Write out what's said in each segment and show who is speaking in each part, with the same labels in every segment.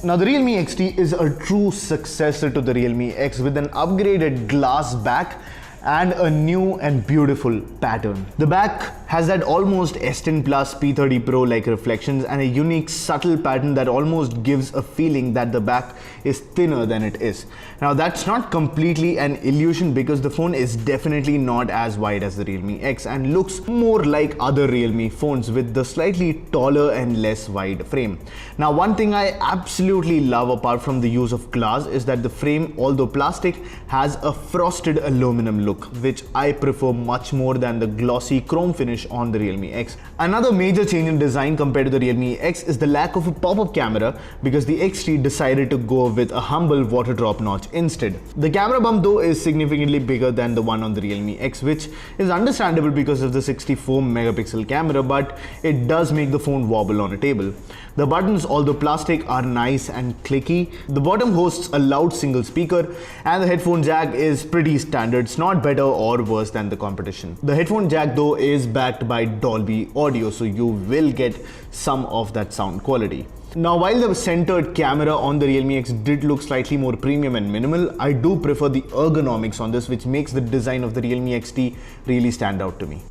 Speaker 1: Now the Realme XT is a true successor to the Realme X with an upgraded glass back and a new and beautiful pattern. The back has that almost S10 Plus P30 Pro like reflections and a unique subtle pattern that almost gives a feeling that the back is thinner than it is. Now that's not completely an illusion because the phone is definitely not as wide as the Realme X and looks more like other Realme phones with the slightly taller and less wide frame. Now one thing I absolutely love apart from the use of glass is that the frame, although plastic, has a frosted aluminum look, which I prefer much more than the glossy chrome finish on the Realme X. Another major change in design compared to the Realme X is the lack of a pop-up camera because the XT decided to go with a humble water drop notch instead. The camera bump though is significantly bigger than the one on the Realme X, which is understandable because of the 64 megapixel camera, but it does make the phone wobble on a table. The buttons, although plastic, are nice and clicky. The bottom hosts a loud single speaker and the headphone jack is pretty standard. It's not better or worse than the competition. The headphone jack though is backed by Dolby Audio, so you will get some of that sound quality. Now while the centered camera on the Realme X did look slightly more premium and minimal, I do prefer the ergonomics on this, which makes the design of the Realme XT really stand out to me.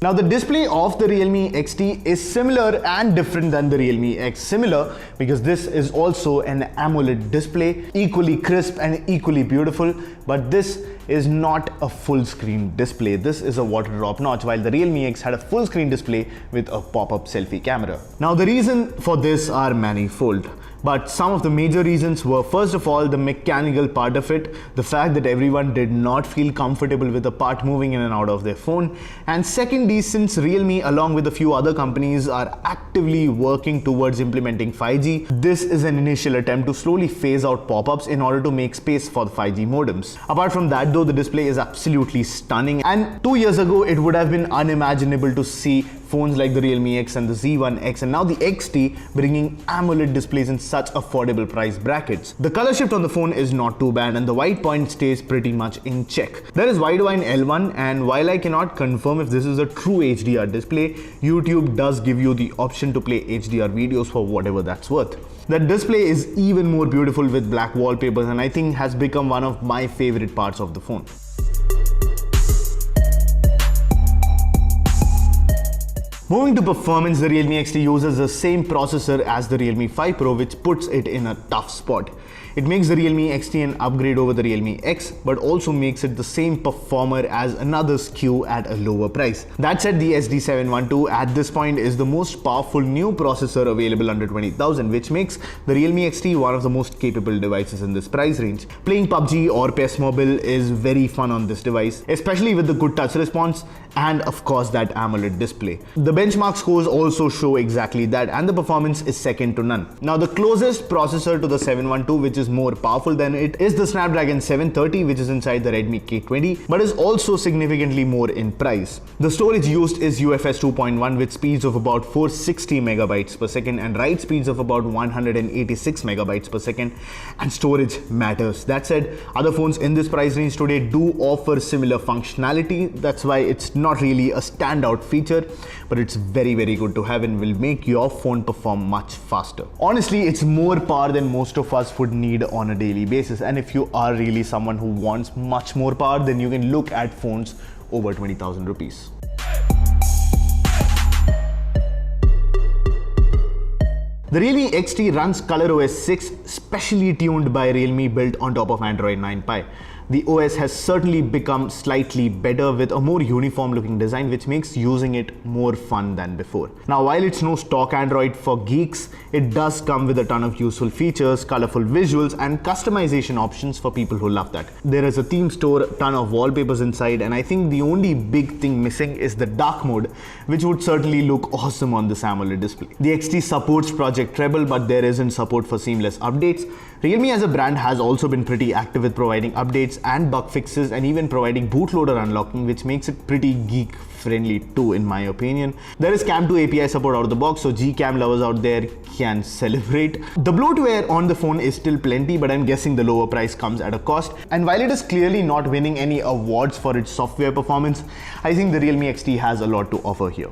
Speaker 1: Now the display of the Realme XT is similar and different than the Realme X. Similar because this is also an AMOLED display, equally crisp and equally beautiful, but this is not a full screen display. This is a water drop notch, while the Realme X had a full screen display with a pop-up selfie camera. Now the reason for this are manifold. But some of the major reasons were, first of all, the mechanical part of it, the fact that everyone did not feel comfortable with the part moving in and out of their phone. And secondly, since Realme along with a few other companies are actively working towards implementing 5G, this is an initial attempt to slowly phase out pop-ups in order to make space for the 5G modems. Apart from that though, the display is absolutely stunning, and 2 years ago it would have been unimaginable to see phones like the Realme X and the Z1X and now the XT bringing AMOLED displays in such affordable price brackets. The color shift on the phone is not too bad and the white point stays pretty much in check. There is widewine L1, and while I cannot confirm if this is a true HDR display, YouTube does give you the option to play HDR videos for whatever that's worth. The display is even more beautiful with black wallpapers and I think has become one of my favorite parts of the phone. Moving to performance, the Realme XT uses the same processor as the Realme 5 Pro, which puts it in a tough spot. It makes the Realme XT an upgrade over the Realme X, but also makes it the same performer as another SKU at a lower price. That said, the SD712 at this point is the most powerful new processor available under 20,000, which makes the Realme XT one of the most capable devices in this price range. Playing PUBG or PES Mobile is very fun on this device, especially with the good touch response and of course that AMOLED display. The benchmark scores also show exactly that, and the performance is second to none. Now the closest processor to the 712, which is more powerful than it, is the Snapdragon 730, which is inside the Redmi K20, but is also significantly more in price. The storage used is UFS 2.1 with speeds of about 460 megabytes per second and write speeds of about 186 megabytes per second, and storage matters. That said, other phones in this price range today do offer similar functionality. That's why it's not really a standout feature, but it's very good to have and will make your phone perform much faster. Honestly, it's more power than most of us would need on a daily basis, and if you are really someone who wants much more power, then you can look at phones over 20,000 rupees. The Realme XT runs ColorOS 6, specially tuned by Realme, built on top of Android 9 Pie. The OS has certainly become slightly better with a more uniform looking design, which makes using it more fun than before. Now, while it's no stock Android for geeks, it does come with a ton of useful features, colorful visuals, and customization options for people who love that. There is a theme store, ton of wallpapers inside, and I think the only big thing missing is the dark mode, which would certainly look awesome on this AMOLED display. The XT supports Project Treble, but there isn't support for seamless updates. Realme as a brand has also been pretty active with providing updates and bug fixes and even providing bootloader unlocking, which makes it pretty geek friendly too, in my opinion. There is Cam 2 API support out of the box, so Gcam lovers out there can celebrate. The bloatware on the phone is still plenty, but I'm guessing the lower price comes at a cost. And while it is clearly not winning any awards for its software performance, I think the Realme XT has a lot to offer here.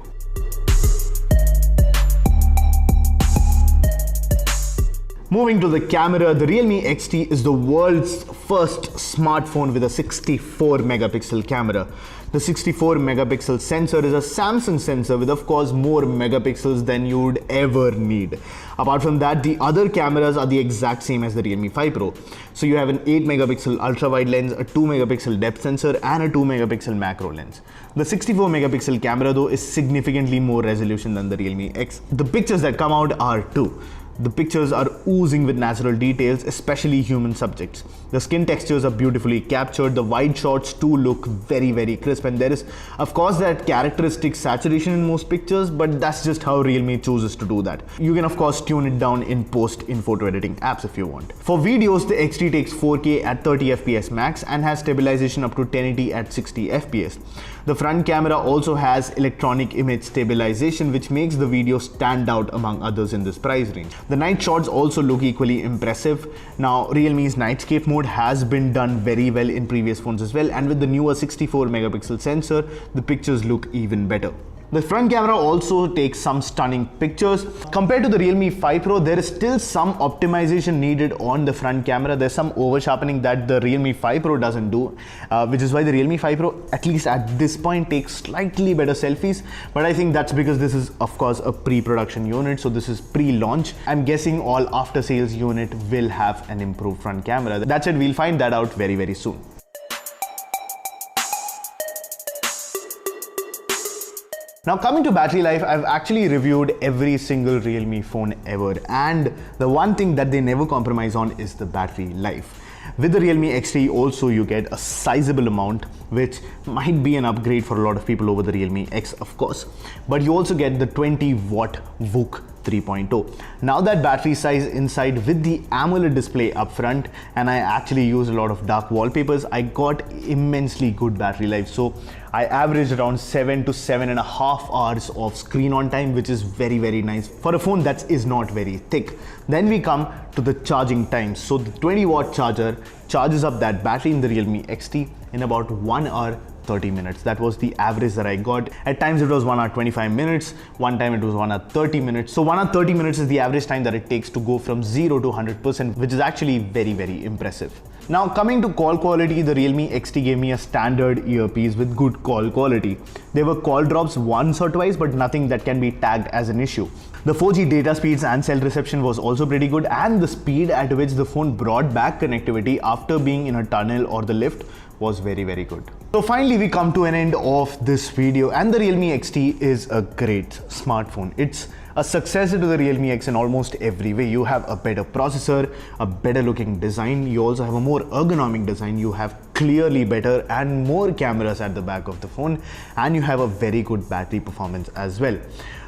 Speaker 1: Moving to the camera, the Realme XT is the world's first smartphone with a 64 megapixel camera. The 64 megapixel sensor is a Samsung sensor with of course more megapixels than you would ever need. Apart from that, the other cameras are the exact same as the Realme 5 Pro. So you have an 8 megapixel ultra wide lens, a 2 megapixel depth sensor and a 2 megapixel macro lens. The 64 megapixel camera though is significantly more resolution than the Realme X. The pictures that come out are too. The pictures are oozing with natural details, especially human subjects. The skin textures are beautifully captured, the wide shots too look very crisp, and there is of course that characteristic saturation in most pictures, but that's just how Realme chooses to do that. You can of course tune it down in post in photo editing apps if you want. For videos, the XT takes 4K at 30 FPS max and has stabilization up to 1080 at 60 FPS. The front camera also has electronic image stabilization, which makes the video stand out among others in this price range. The night shots also look equally impressive. Now, Realme's nightscape mode has been done very well in previous phones as well, and with the newer 64 megapixel sensor, the pictures look even better. The front camera also takes some stunning pictures. Compared to the Realme 5 Pro, there is still some optimization needed on the front camera. There's some over sharpening that the Realme 5 Pro doesn't do, which is why the Realme 5 Pro, at least at this point, takes slightly better selfies. But I think that's because this is of course a pre-production unit, so this is pre-launch. I'm guessing all after-sales unit will have an improved front camera. That's it, we'll find that out very soon. Now coming to battery life, I've actually reviewed every single Realme phone ever, and the one thing that they never compromise on is the battery life. With the Realme XT also you get a sizable amount, which might be an upgrade for a lot of people over the Realme X of course, but you also get the 20 watt VOOC 3.0. Now that battery size inside with the AMOLED display up front, and I actually use a lot of dark wallpapers, I got immensely good battery life. So I averaged around 7 to 7.5 hours of screen on time, which is very nice for a phone that is not very thick. Then we come to the charging time. So the 20 watt charger charges up that battery in the Realme XT in about 1 hour 30 minutes. That was the average that I got. At times it was 1 hour 25 minutes, one time it was 1 hour 30 minutes. So 1 hour 30 minutes is the average time that it takes to go from 0 to 100%, which is actually very impressive. Now coming to call quality, the Realme XT gave me a standard earpiece with good call quality. There were call drops once or twice, but nothing that can be tagged as an issue. The 4G data speeds and cell reception was also pretty good, and the speed at which the phone brought back connectivity after being in a tunnel or the lift was very good. So finally we come to an end of this video, and the Realme XT is a great smartphone. It's a successor to the Realme X in almost every way. You have a better processor, a better looking design, you also have a more ergonomic design, you have clearly better and more cameras at the back of the phone, and you have a very good battery performance as well.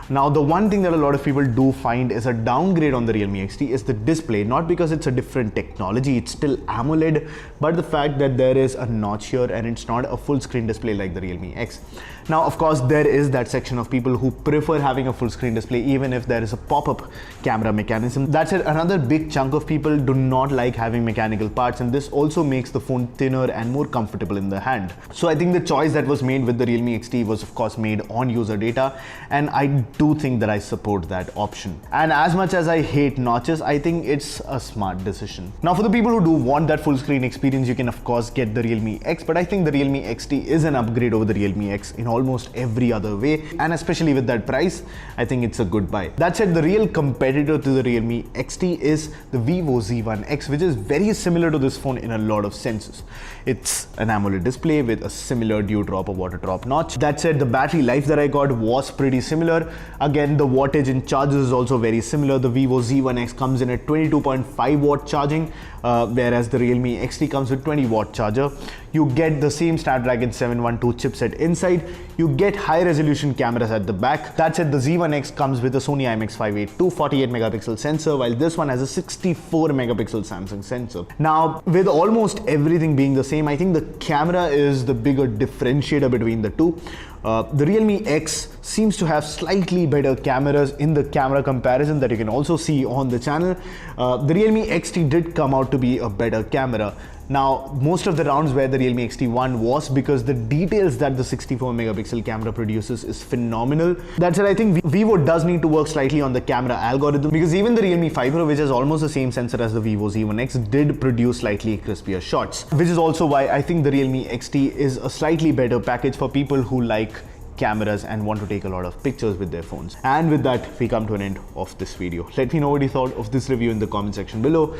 Speaker 1: Now the one thing that a lot of people do find is a downgrade on the Realme XT is the display, not because it's a different technology, it's still AMOLED, but the fact that there is a notch here and it's not a full screen display like the Realme X. Now of course there is that section of people who prefer having a full screen display even if there is a pop-up camera mechanism. That said, another big chunk of people do not like having mechanical parts, and this also makes the phone thinner and more comfortable in the hand. So I think the choice that was made with the Realme XT was of course made on user data, and I do think that I support that option. And as much as I hate notches, I think it's a smart decision. Now for the people who do want that full screen experience, you can of course get the Realme X, but I think the Realme XT is an upgrade over the Realme X in almost every other way, and especially with that price, I think it's a good buy. That said, the real competitor to the Realme XT is the Vivo Z1X, which is very similar to this phone in a lot of senses. It's an AMOLED display with a similar dew drop or water drop notch. That said, the battery life that I got was pretty similar. Again, the wattage in charges is also very similar. The Vivo Z1X comes in at 22.5 watt charging, whereas the Realme XT comes with 20 watt charger. You get the same Snapdragon 712 chipset inside. You get high resolution cameras at the back. That said, the Z1X comes with a Sony IMX582 48 megapixel sensor, while this one has a 64 megapixel Samsung sensor. Now, with almost everything being the same, I think the camera is the bigger differentiator between the two. The Realme X seems to have slightly better cameras in the camera comparison that you can also see on the channel. The Realme XT did come out to be a better camera. Now, most of the rounds where the Realme XT won was because the details that the 64 megapixel camera produces is phenomenal. That said, I think Vivo does need to work slightly on the camera algorithm, because even the Realme 5 Pro, which has almost the same sensor as the Vivo Z1 X, did produce slightly crispier shots, which is also why I think the Realme XT is a slightly better package for people who like cameras and want to take a lot of pictures with their phones. And with that, we come to an end of this video. Let me know what you thought of this review in the comment section below.